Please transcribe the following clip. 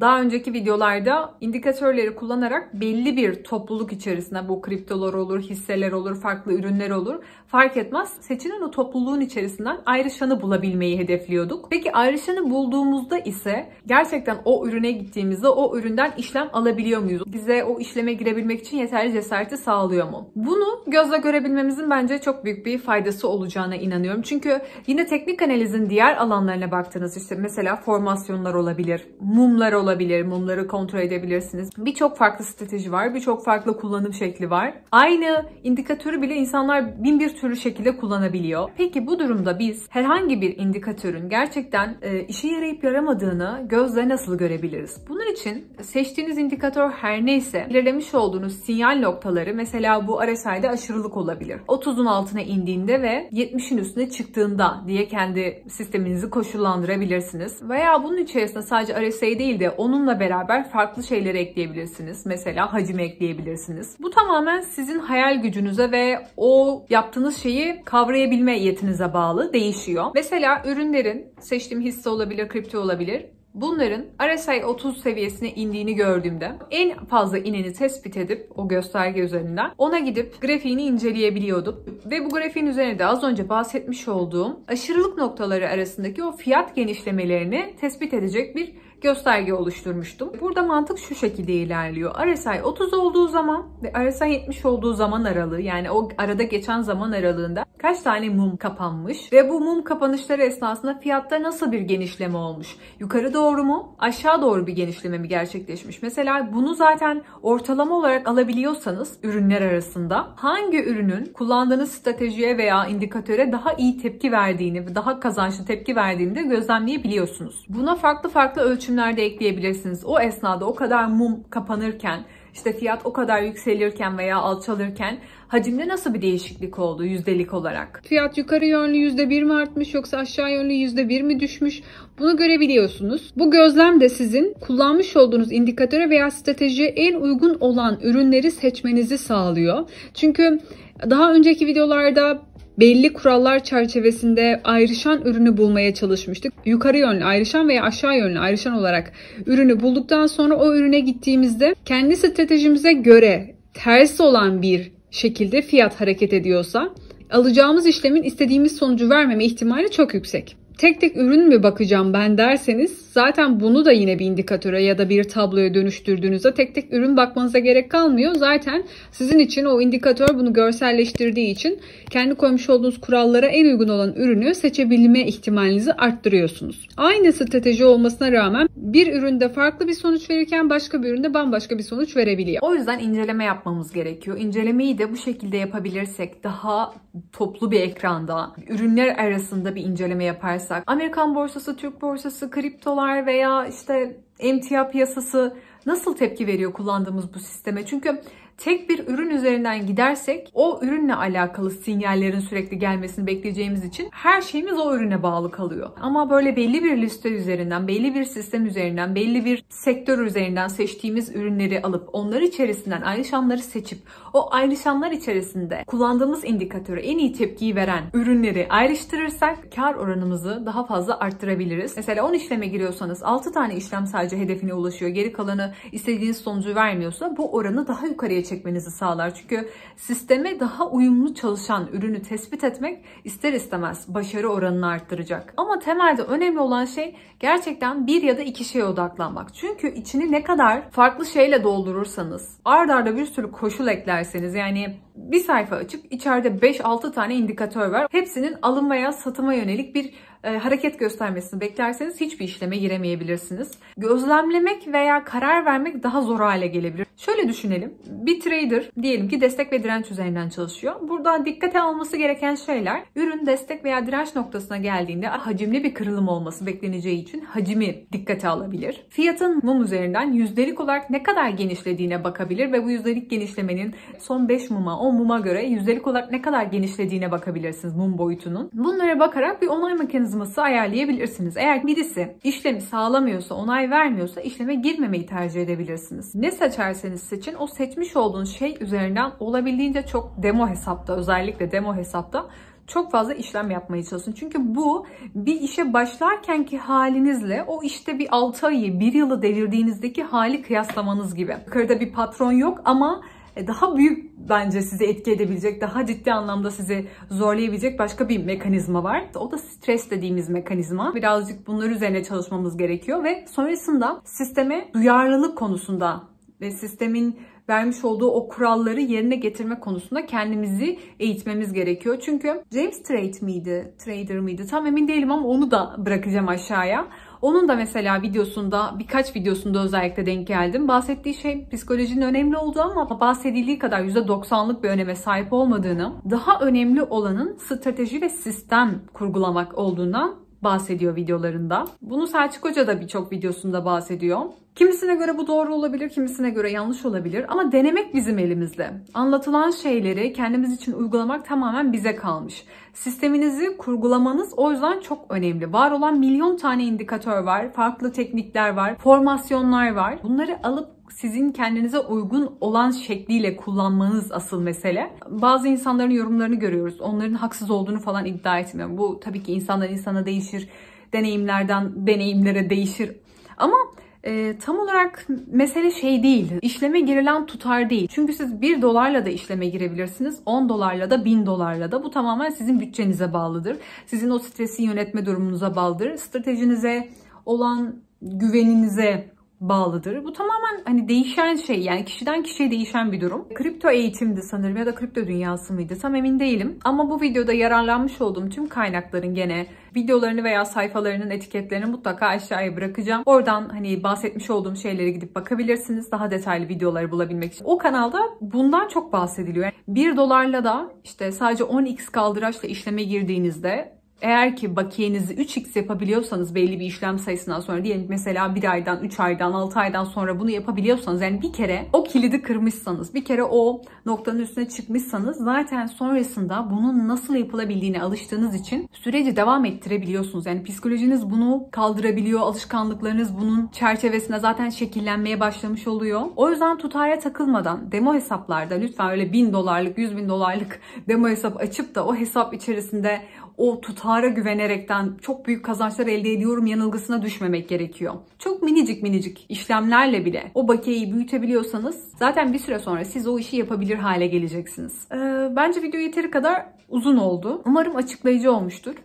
Daha önceki videolarda indikatörleri kullanarak belli bir topluluk içerisinde, bu kriptolar olur, hisseler olur, farklı ürünler olur, fark etmez, seçilen o topluluğun içerisinden ayrışanı bulabilmeyi hedefliyorduk. Peki ayrışanı bulduğumuzda ise gerçekten o ürüne gittiğimizde o üründen işlem alabiliyor muyuz? Bize o işleme girebilmek için yeterli cesareti sağlıyor mu? Bunu gözle görebilmemizin bence çok büyük bir faydası olacağına inanıyorum. Çünkü yine teknik analizin diğer alanlarına baktığınız, işte mesela formasyonlar olabilir, mumlar olabilir, mumları kontrol edebilirsiniz. Birçok farklı strateji var, birçok farklı kullanım şekli var. Aynı indikatörü bile insanlar bin bir türlü şekilde kullanabiliyor. Peki bu durumda biz herhangi bir indikatörün gerçekten işe yarayıp yaramadığını gözle nasıl görebiliriz? Bunun için seçtiğiniz indikatör her neyse, belirlemiş olduğunuz sinyal noktaları, mesela bu RSI'de aşırılık olabilir. 30'un altına indiğinde ve 70'in üstüne çıktığında diye kendi sisteminizi koşullandırabilirsiniz. Veya bunun içerisinde sadece RSI değil de onunla beraber farklı şeyleri ekleyebilirsiniz. Mesela hacim ekleyebilirsiniz. Bu tamamen sizin hayal gücünüze ve o yaptığınız şeyi kavrayabilme yetinize bağlı, değişiyor. Mesela ürünlerin, seçtiğim hisse olabilir, kripto olabilir, bunların RSI 30 seviyesine indiğini gördüğümde en fazla ineni tespit edip o gösterge üzerinden ona gidip grafiğini inceleyebiliyordum. Ve bu grafiğin üzerine de az önce bahsetmiş olduğum aşırılık noktaları arasındaki o fiyat genişlemelerini tespit edecek bir gösterge oluşturmuştum. Burada mantık şu şekilde ilerliyor. RSI 30 olduğu zaman ve RSI 70 olduğu zaman aralığı, yani o arada geçen zaman aralığında kaç tane mum kapanmış ve bu mum kapanışları esnasında fiyatta nasıl bir genişleme olmuş? Yukarı doğru mu? Aşağı doğru bir genişleme mi gerçekleşmiş? Mesela bunu zaten ortalama olarak alabiliyorsanız ürünler arasında hangi ürünün kullandığınız stratejiye veya indikatöre daha iyi tepki verdiğini ve daha kazançlı tepki verdiğini de gözlemleyebiliyorsunuz. Buna farklı ölçümlerde ekleyebilirsiniz. O esnada o kadar mum kapanırken, işte fiyat o kadar yükselirken veya alçalırken hacimde nasıl bir değişiklik oldu yüzdelik olarak? Fiyat yukarı yönlü %1 mi artmış yoksa aşağı yönlü %1 mi düşmüş? Bunu görebiliyorsunuz. Bu gözlem de sizin kullanmış olduğunuz indikatöre veya stratejiye en uygun olan ürünleri seçmenizi sağlıyor. Çünkü daha önceki videolarda belli kurallar çerçevesinde ayrışan ürünü bulmaya çalışmıştık. Yukarı yönlü ayrışan veya aşağı yönlü ayrışan olarak ürünü bulduktan sonra o ürüne gittiğimizde kendi stratejimize göre tersi olan bir şekilde fiyat hareket ediyorsa alacağımız işlemin istediğimiz sonucu vermeme ihtimali çok yüksek. Tek tek ürün mü bakacağım ben derseniz zaten bunu da yine bir indikatöre ya da bir tabloya dönüştürdüğünüzde tek tek ürün bakmanıza gerek kalmıyor. Zaten sizin için o indikatör bunu görselleştirdiği için kendi koymuş olduğunuz kurallara en uygun olan ürünü seçebilme ihtimalinizi arttırıyorsunuz. Aynı strateji olmasına rağmen bir üründe farklı bir sonuç verirken başka bir üründe bambaşka bir sonuç verebiliyor. O yüzden inceleme yapmamız gerekiyor. İncelemeyi de bu şekilde yapabilirsek, daha toplu bir ekranda ürünler arasında bir inceleme yaparsak, Amerikan borsası, Türk borsası, kriptolar veya işte emtia piyasası nasıl tepki veriyor kullandığımız bu sisteme? Çünkü tek bir ürün üzerinden gidersek o ürünle alakalı sinyallerin sürekli gelmesini bekleyeceğimiz için her şeyimiz o ürüne bağlı kalıyor. Ama böyle belli bir liste üzerinden, belli bir sistem üzerinden, belli bir sektör üzerinden seçtiğimiz ürünleri alıp onlar içerisinden ayrışanları seçip o ayrışanlar içerisinde kullandığımız indikatöre en iyi tepkiyi veren ürünleri ayrıştırırsak kar oranımızı daha fazla arttırabiliriz. Mesela 10 işleme giriyorsanız 6 tane işlem sadece hedefine ulaşıyor. Geri kalanı istediğiniz sonucu vermiyorsa bu oranı daha yukarıya çekmenizi sağlar. Çünkü sisteme daha uyumlu çalışan ürünü tespit etmek ister istemez başarı oranını arttıracak. Ama temelde önemli olan şey gerçekten bir ya da iki şeye odaklanmak. Çünkü içini ne kadar farklı şeyle doldurursanız, ard arda bir sürü koşul eklerseniz, yani bir sayfa açıp içeride 5-6 tane indikatör var. Hepsinin alım veya satıma yönelik bir hareket göstermesini beklerseniz hiçbir işleme giremeyebilirsiniz. Gözlemlemek veya karar vermek daha zor hale gelebilir. Şöyle düşünelim. Bir trader diyelim ki destek ve direnç üzerinden çalışıyor. Burada dikkate alması gereken şeyler, ürün destek veya direnç noktasına geldiğinde hacimli bir kırılım olması bekleneceği için hacmi dikkate alabilir. Fiyatın mum üzerinden yüzdelik olarak ne kadar genişlediğine bakabilir ve bu yüzdelik genişlemenin son 5 muma, 10 muma göre yüzdelik olarak ne kadar genişlediğine bakabilirsiniz mum boyutunun. Bunlara bakarak bir onay mekanizması ayarlayabilirsiniz. Eğer birisi işlemi sağlamıyorsa, onay vermiyorsa işleme girmemeyi tercih edebilirsiniz. Ne seçerseniz seçin, o seçmiş olduğunuz şey üzerinden olabildiğince çok demo hesapta, özellikle demo hesapta çok fazla işlem yapmaya çalışın. Çünkü bu bir işe başlarkenki halinizle o işte bir 6 ayı, 1 yılı devirdiğinizdeki hali kıyaslamanız gibi. Yukarıda bir patron yok ama daha büyük bence sizi etki edebilecek, daha ciddi anlamda sizi zorlayabilecek başka bir mekanizma var. O da stres dediğimiz mekanizma. Birazcık bunlar üzerine çalışmamız gerekiyor ve sonrasında sisteme duyarlılık konusunda ve sistemin vermiş olduğu o kuralları yerine getirme konusunda kendimizi eğitmemiz gerekiyor. Çünkü James Trader mıydı? Tam emin değilim ama onu da bırakacağım aşağıya. Onun da mesela birkaç videosunda özellikle denk geldim. Bahsettiği şey psikolojinin önemli olduğu ama bahsedildiği kadar %90'lık bir öneme sahip olmadığını, daha önemli olanın strateji ve sistem kurgulamak olduğundan bahsediyor videolarında. Bunu Selçuk Hoca da birçok videosunda bahsediyor. Kimisine göre bu doğru olabilir, kimisine göre yanlış olabilir ama denemek bizim elimizde. Anlatılan şeyleri kendimiz için uygulamak tamamen bize kalmış. Sisteminizi kurgulamanız o yüzden çok önemli. Var olan milyon tane indikatör var, farklı teknikler var, formasyonlar var. Bunları alıp sizin kendinize uygun olan şekliyle kullanmanız asıl mesele. Bazı insanların yorumlarını görüyoruz. Onların haksız olduğunu falan iddia etmiyorum. Bu tabii ki insandan insana değişir, deneyimlerden deneyimlere değişir. Ama tam olarak mesele şey değil, işleme girilen tutar değil. Çünkü siz $1 da işleme girebilirsiniz, $10 da, $1000 da. Bu tamamen sizin bütçenize bağlıdır. Sizin o stresi yönetme durumunuza bağlıdır. Stratejinize olan güveninize bağlıdır. Bu tamamen hani değişen şey, yani kişiden kişiye değişen bir durum. Kripto eğitimdi sanırım ya da kripto dünyası mıydı tam emin değilim. Ama bu videoda yararlanmış olduğum tüm kaynakların gene videolarını veya sayfalarının etiketlerini mutlaka aşağıya bırakacağım. Oradan hani bahsetmiş olduğum şeylere gidip bakabilirsiniz. Daha detaylı videoları bulabilmek için. O kanalda bundan çok bahsediliyor. $1 da işte sadece 10x kaldıraçla işleme girdiğinizde, eğer ki bakiyenizi 3x yapabiliyorsanız belli bir işlem sayısından sonra, diyelim mesela 1 aydan, 3 aydan, 6 aydan sonra bunu yapabiliyorsanız, yani bir kere o kilidi kırmışsanız, bir kere o noktanın üstüne çıkmışsanız zaten sonrasında bunun nasıl yapılabildiğine alıştığınız için süreci devam ettirebiliyorsunuz. Yani psikolojiniz bunu kaldırabiliyor, alışkanlıklarınız bunun çerçevesinde zaten şekillenmeye başlamış oluyor. O yüzden tutara takılmadan demo hesaplarda lütfen öyle $1000'lık, $100.000'lık demo hesap açıp da o hesap içerisinde o tutara güvenerekten çok büyük kazançlar elde ediyorum yanılgısına düşmemek gerekiyor. Çok minicik işlemlerle bile o bakiyeyi büyütebiliyorsanız zaten bir süre sonra siz o işi yapabilir hale geleceksiniz. Bence video yeteri kadar uzun oldu. Umarım açıklayıcı olmuştur.